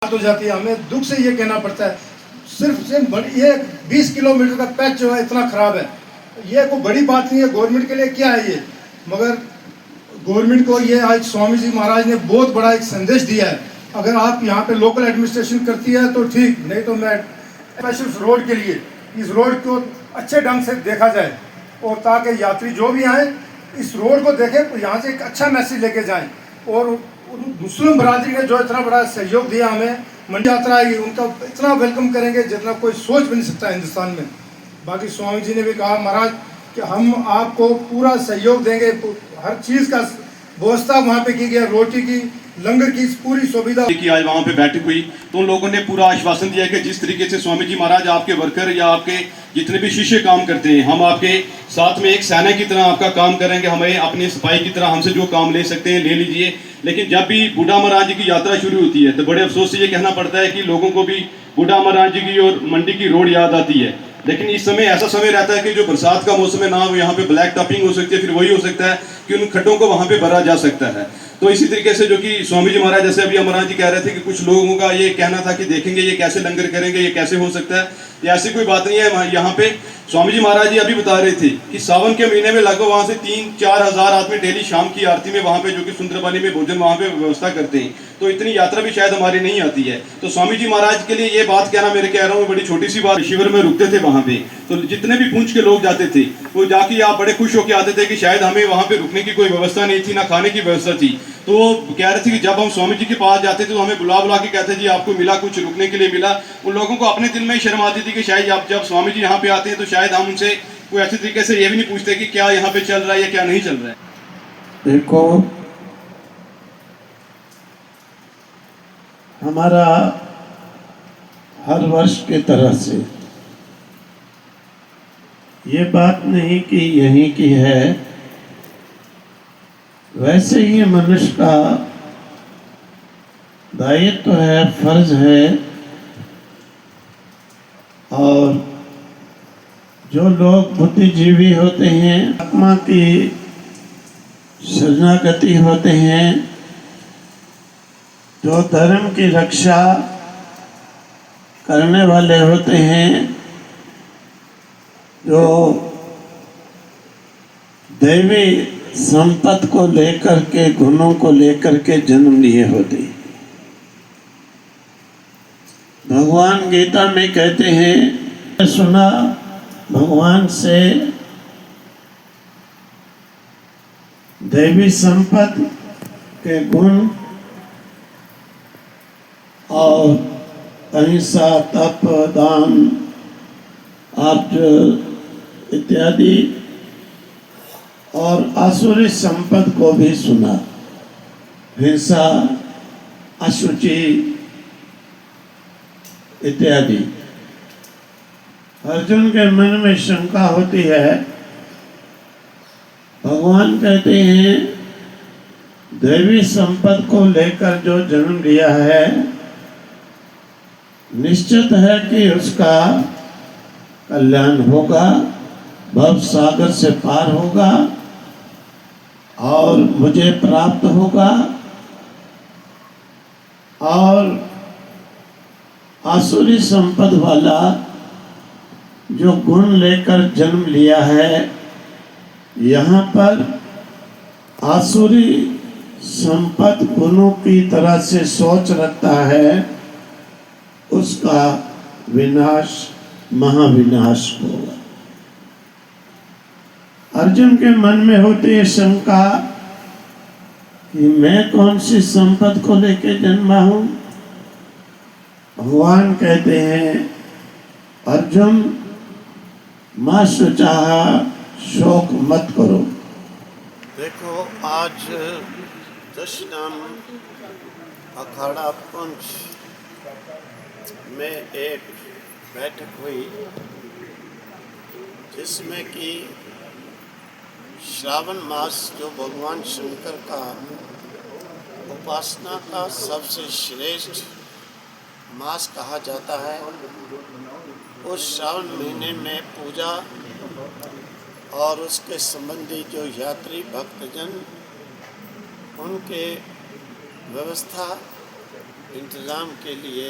हो जाती है। हमें दुख से ये कहना पड़ता है, सिर्फ ये 20 किलोमीटर का पैच जो है इतना ख़राब है। ये कोई बड़ी बात नहीं है, गवर्नमेंट के लिए क्या है ये, मगर गवर्नमेंट को ये आज स्वामी जी महाराज ने बहुत बड़ा एक संदेश दिया है। अगर आप यहाँ पे लोकल एडमिनिस्ट्रेशन करती है तो ठीक, नहीं तो मैं स्पेशल रोड के लिए इस रोड को अच्छे ढंग से देखा जाए, और ताकि यात्री जो भी आए इस रोड को देखें तो यहाँ से एक अच्छा मैसेज लेके जाएं। और मुस्लिम बरादरी ने जो इतना बड़ा सहयोग दिया हमें, मंडी यात्रा आएगी उनका इतना वेलकम करेंगे जितना कोई सोच भी नहीं सकता हिंदुस्तान में। बाकी स्वामी जी ने भी कहा महाराज कि हम आपको पूरा सहयोग देंगे, हर चीज़ का व्यवस्था वहाँ पे की गई, रोटी की, लंगर की पूरी सुविधा की। आज वहाँ पे बैठक हुई तो उन लोगों ने पूरा आश्वासन दिया कि जिस तरीके से स्वामी जी महाराज आपके वर्कर या आपके जितने भी शिष्य काम करते हैं, हम आपके साथ में एक सेना की तरह आपका काम करेंगे, हमें अपने सिपाही की तरह हमसे जो काम ले सकते हैं ले लीजिए। लेकिन जब भी बूढ़ा महाराज जी की यात्रा शुरू होती है तो बड़े अफसोस से ये कहना पड़ता है कि लोगों को भी बूढ़ा महाराज जी की और मंडी की रोड याद आती है। लेकिन इस समय ऐसा समय रहता है कि जो बरसात का मौसम है ना, वो यहाँ पे ब्लैक टॉपिंग हो सकती है, फिर वही हो सकता है कि उन खड्डों को वहाँ पे भरा जा सकता है। तो इसी तरीके से जो कि स्वामी जी महाराज, जैसे अभी महाराज जी कह रहे थे कि कुछ लोगों का ये कहना था कि देखेंगे ये कैसे लंगर करेंगे, ये कैसे हो सकता है, ये ऐसी कोई बात नहीं है। यहाँ पे स्वामी जी महाराज जी अभी बता रहे थे कि सावन के महीने में लगभग वहाँ से 3-4 हज़ार आदमी डेली शाम की आरती में वहाँ पे जो कि सुंदरबानी में भोजन वहाँ पे व्यवस्था करते हैं। तो इतनी यात्रा भी शायद हमारी नहीं आती है। तो स्वामी जी महाराज के लिए ये बात कहना, मेरे कह रहा हूँ, बड़ी छोटी सी बात। शिविर में रुकते थे वहाँ पे, तो जितने भी पूंछ के लोग जाते थे वो जाके आप बड़े खुश होकर आते थे कि शायद हमें वहाँ पे रुकने की कोई व्यवस्था नहीं थी, ना खाने की व्यवस्था थी। तो कह रहे थे कि जब हम स्वामी जी के पास जाते थे तो हमें बुला बुला के कहते जी आपको मिला, कुछ रुकने के लिए मिला। उन लोगों को अपने दिल में ही शर्म आती थी कि शायद जब स्वामी जी यहाँ पे आते हैं तो शायद हम उनसे कोई अच्छे तरीके से ये भी नहीं पूछते कि क्या यहाँ पे चल रहा है या क्या नहीं चल रहा है। देखो, हमारा हर वर्ष की तरह से ये बात नहीं कि यहीं की है, वैसे ही मनुष्य का दायित्व है, फर्ज है। और जो लोग बुद्धिजीवी होते हैं, आत्मा की शरणागति होते हैं, जो धर्म की रक्षा करने वाले होते हैं, जो दैवी संपत्ति को लेकर के, गुणों को लेकर के जन्म लिए होते हैं। भगवान गीता में कहते हैं, सुना भगवान से दैवी संपत्ति के गुण और अहिंसा, तप, दान, आर्ज इत्यादि, और आसुरी संपत्ति को भी सुना, हिंसा, अशुचि इत्यादि। अर्जुन के मन में शंका होती है। भगवान कहते हैं दैवी संपत्ति को लेकर जो जन्म लिया है, निश्चित है कि उसका कल्याण होगा, भव सागर से पार होगा और मुझे प्राप्त होगा। और आसुरी संपत्ति वाला जो गुण लेकर जन्म लिया है, यहाँ पर आसुरी संपत्ति गुणों की तरह से सोच रखता है, उसका विनाश, महाविनाश होगा। अर्जुन के मन में होती है शंका कि मैं कौन सी संपत्ति को लेकर जन्मा हूं। भगवान कहते हैं, अर्जुन मां शुचाहा, शोक मत करो। देखो, आज दशनाम अखाड़ा पुंछ में एक बैठक हुई जिसमें कि श्रावण मास जो भगवान शंकर का उपासना का सबसे श्रेष्ठ मास कहा जाता है, उस श्रावण महीने में पूजा और उसके संबंधी जो यात्री भक्तजन, उनके व्यवस्था इंतज़ाम के लिए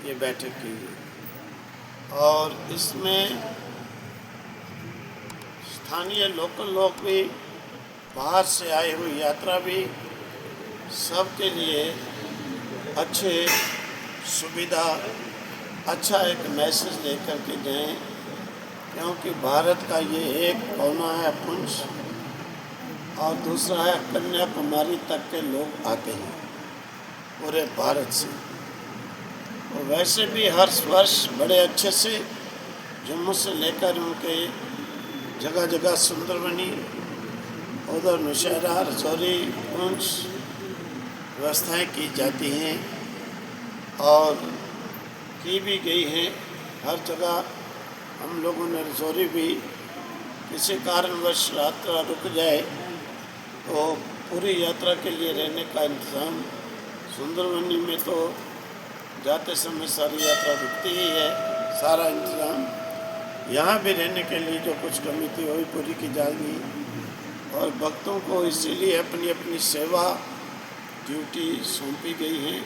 ये बैठक की है और इसमें स्थानीय लोकल लोग भी, बाहर से आए हुए यात्रा भी, सबके लिए अच्छे सुविधा, अच्छा एक मैसेज लेकर के जाएं, क्योंकि भारत का ये एक कोना है पुंछ और दूसरा है कन्याकुमारी तक के लोग आते हैं पूरे भारत से। और वैसे भी हर वर्ष बड़े अच्छे से जम्मू से लेकर उनके जगह जगह सुंदरबनी, उधर नौशहरा, रजौरी, पुंछ व्यवस्थाएं की जाती हैं और की भी गई हैं। हर जगह हम लोगों ने रजौरी भी किसी कारणवश यात्रा रुक जाए तो पूरी यात्रा के लिए रहने का इंतज़ाम, सुंदरबनी में तो जाते समय सारी यात्रा रुकती ही है, सारा इंतज़ाम। यहाँ भी रहने के लिए जो कुछ कमी थी वही पूरी की जाएगी और भक्तों को इसीलिए अपनी अपनी सेवा ड्यूटी सौंपी गई है।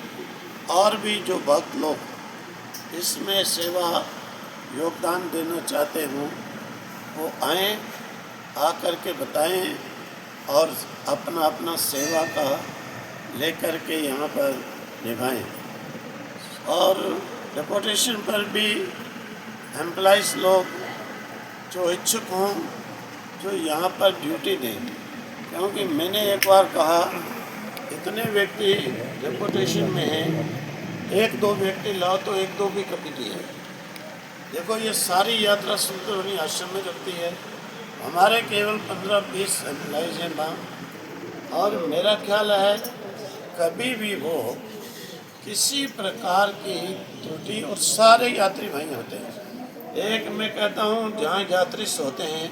और भी जो भक्त लोग इसमें सेवा योगदान देना चाहते हों वो आएँ, आकर के बताएं और अपना अपना सेवा का लेकर के यहाँ पर निभाएं। और डिपोटेशन पर भी एम्प्लॉइज़ लोग जो इच्छुक हों जो यहाँ पर ड्यूटी दें, क्योंकि मैंने एक बार कहा इतने व्यक्ति डिपोटेशन में हैं, एक दो व्यक्ति लाओ तो एक दो भी कभी नहीं है। देखो ये सारी यात्रा सुंदरबनी आश्रम में लगती है, हमारे केवल 15-20 एम्प्लॉइज़ हैं वहाँ। और मेरा ख्याल है कभी भी वो किसी प्रकार की त्रुटि, और सारे यात्री भाई होते हैं, एक मैं कहता हूँ जहाँ यात्री सोते हैं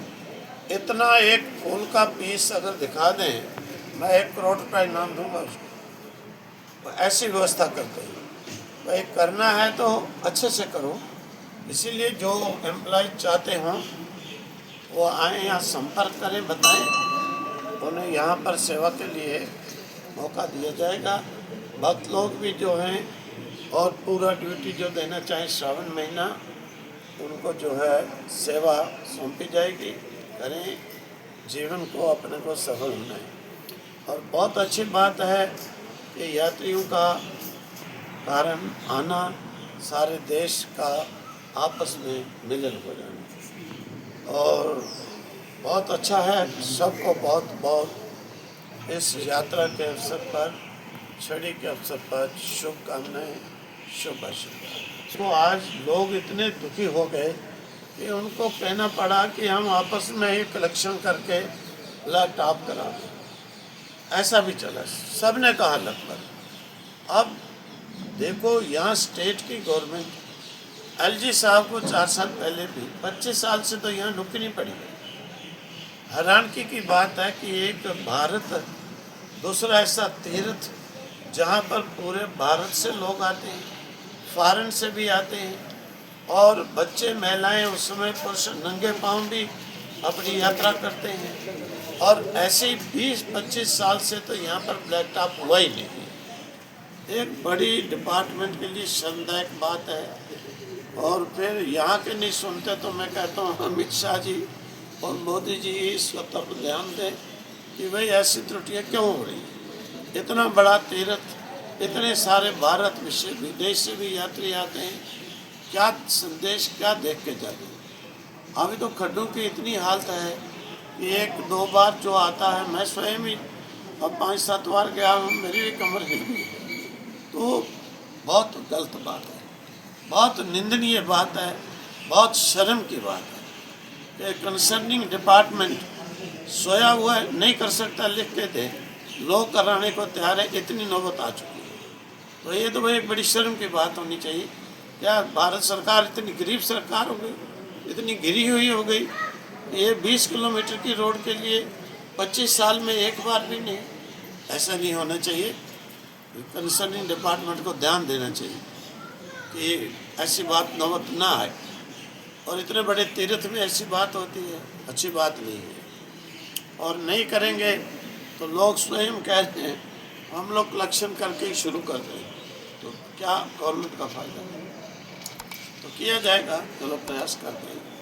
इतना एक फूल का पीस अगर दिखा दें मैं 1 करोड़ रुपये इनाम दूंगा उसको। ऐसी व्यवस्था करते हैं भाई, करना है तो अच्छे से करो। इसीलिए जो एम्प्लॉय चाहते हों वो आएँ, यहाँ संपर्क करें, बताएं, उन्हें यहाँ पर सेवा के लिए मौका दिया जाएगा। भक्त लोग भी जो हैं और पूरा ड्यूटी जो देना चाहें श्रावण महीना, उनको जो है सेवा सौंपी जाएगी। करें, जीवन को अपने को सफल होना है। और बहुत अच्छी बात है कि यात्रियों का कारण आना, सारे देश का आपस में मिलन हो जाना, और बहुत अच्छा है। सबको बहुत बहुत इस यात्रा के अवसर पर, छड़ी के अवसर पर शुभकामनाएं, शुभ आशीर्वाद। तो आज लोग इतने दुखी हो गए कि उनको कहना पड़ा कि हम आपस में ही कलेक्शन करके लैपटॉप करा दें। ऐसा भी चला, सब ने कहा लगभग। अब देखो यहाँ स्टेट की गवर्नमेंट एलजी साहब को 4 साल पहले भी 25 साल से तो यहाँ रुकनी पड़ी है। हैरानगी की बात है कि एक भारत, दूसरा ऐसा तीर्थ जहाँ पर पूरे भारत से लोग आते हैं, फॉरेन से भी आते हैं, और बच्चे महिलाएं उस समय पुरुष नंगे पांव भी अपनी यात्रा करते हैं। और ऐसे ही 20-25 साल से तो यहाँ पर ब्लैक टॉप हुआ ही नहीं। एक बड़ी डिपार्टमेंट के लिए शर्मदायक बात है। और फिर यहाँ के नहीं सुनते तो मैं कहता हूँ अमित शाह जी और मोदी जी इस तरफ ध्यान दें कि भाई ऐसी त्रुटियाँ क्यों हो रही हैं। इतना बड़ा तीर्थ, इतने सारे भारत विदेश से भी यात्री आते हैं, क्या संदेश क्या देख के जाते हैं। अभी तो खड्डों की इतनी हालत है कि 1-2 बार जो आता है, मैं स्वयं ही अब 5-7 बार गया हूँ, मेरी भी कमर हिल गई। तो बहुत गलत बात है, बहुत निंदनीय बात है, बहुत शर्म की बात है कि कंसर्निंग डिपार्टमेंट सोया हुआ नहीं कर सकता, लिख के दे, लोग कराने को तैयार है। इतनी नौबत आ चुकी है। तो ये तो भाई एक बड़ी शर्म की बात होनी चाहिए। क्या भारत सरकार इतनी गरीब सरकार हो गई, इतनी गिरी हुई हो गई? ये 20 किलोमीटर की रोड के लिए 25 साल में एक बार भी नहीं। ऐसा नहीं होना चाहिए। कंसर्निंग डिपार्टमेंट को ध्यान देना चाहिए कि ऐसी बात नौबत ना आए। और इतने बड़े तीर्थ में ऐसी बात होती है, अच्छी बात नहीं है। और नहीं करेंगे तो लोग स्वयं कहते हैं हम लोग कलेक्शन करके ही शुरू कर दें। क्या गवर्नमेंट का फायदा है। तो किया जाएगा, चलो प्रयास करते हैं।